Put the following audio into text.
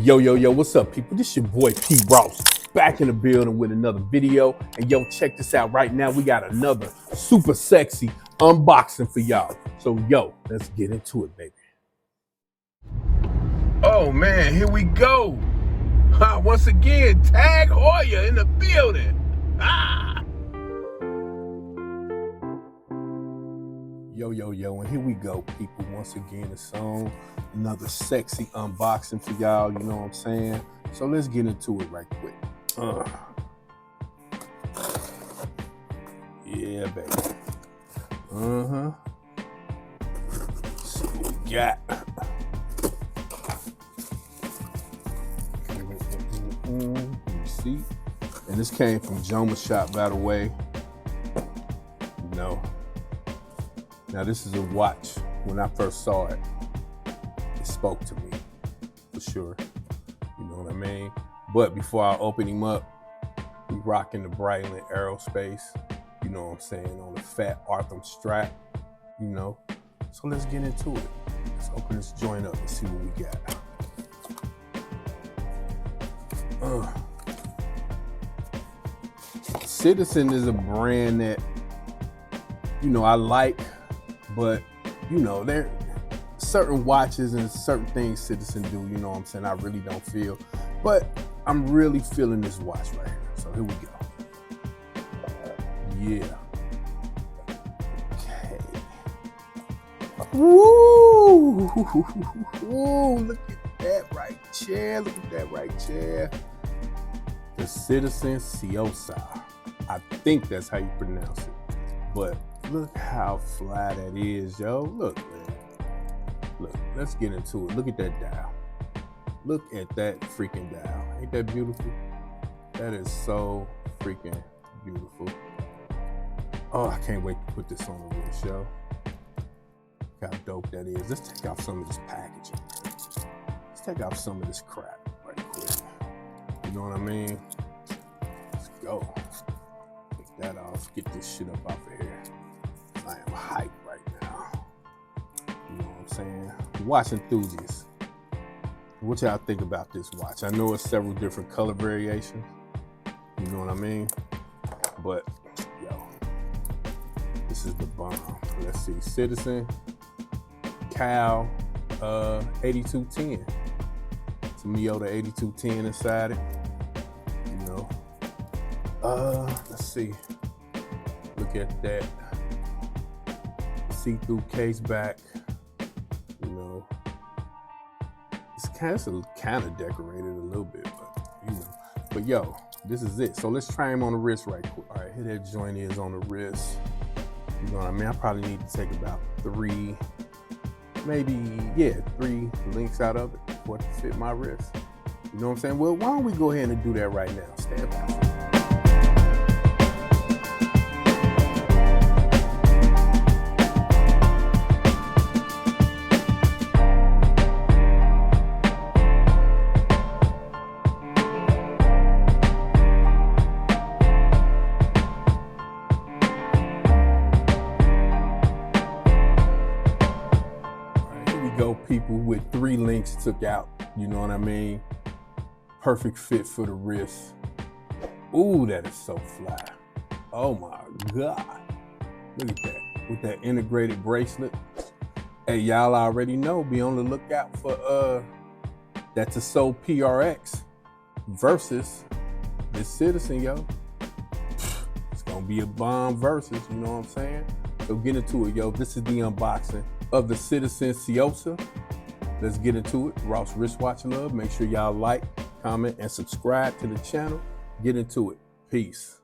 Yo, what's up, people? This your boy P. Ross, back in the building with another video. And yo, check this out right now. We got another super sexy unboxing for y'all. So yo, let's get into it, baby. Oh man, here we go. Once again, Tag Hoya in the building. Yo, and here we go, people. Once again, it's on another sexy unboxing for y'all, you know what I'm saying? So let's get into it right quick. Yeah, baby. See what we got. You see? And this came from Joma's shop, by the way. Now this is a watch. When I first saw it, it spoke to me, for sure. You know what I mean? But before I open him up, we rocking the Breitling Aerospace, you know what I'm saying, on the fat Arthur strap, you know. So let's get into it. Let's open this joint up and see what we got. Citizen is a brand that, you know, I like. But, you know, there certain watches and certain things Citizen do, you know what I'm saying, I really don't feel. But I'm really feeling this watch right here. So here we go. Yeah. Okay. Woo! Look at that right chair. Look at that right chair. The Citizen Tsuyosa. I think that's how you pronounce it. But look how fly that is, yo. Look, man. Look, let's get into it. Look at that dial. Look at that freaking dial. Ain't that beautiful? That is so freaking beautiful. Oh, I can't wait to put this on the wrist, yo. Look how dope that is. Let's take off some of this packaging. Let's take off some of this crap right quick. You know what I mean? Let's go. Take that off. Get this shit up off of here. I am hyped right now. You know what I'm saying? Watch enthusiasts. What y'all think about this watch? I know it's several different color variations. You know what I mean? But, yo, this is the bomb. Let's see. Citizen, Cal, 8210. It's a Miyota 8210 inside it. You know. Let's see. Look at that. See-through case back, you know. It's kind of decorated a little bit, but you know. But yo, this is it. So let's try him on the wrist right quick. All right, here that joint is on the wrist. You know what I mean? I probably need to take about three links out of it for it to fit my wrist. You know what I'm saying? Well, why don't we go ahead and do that right now? Stand by. Go, people, with 3 links took out, you know what I mean? Perfect fit for the wrist. Ooh, that is so fly. Oh my God. Look at that, with that integrated bracelet. Hey, y'all already know, be on the lookout for that Tsuyosa PRX versus this Citizen, yo. It's gonna be a bomb versus, you know what I'm saying? So get into it, yo. This is the unboxing of the Citizen Tsuyosa. Let's get into it. Ross Wristwatch Love. Make sure y'all like, comment, and subscribe to the channel. Get into it. Peace.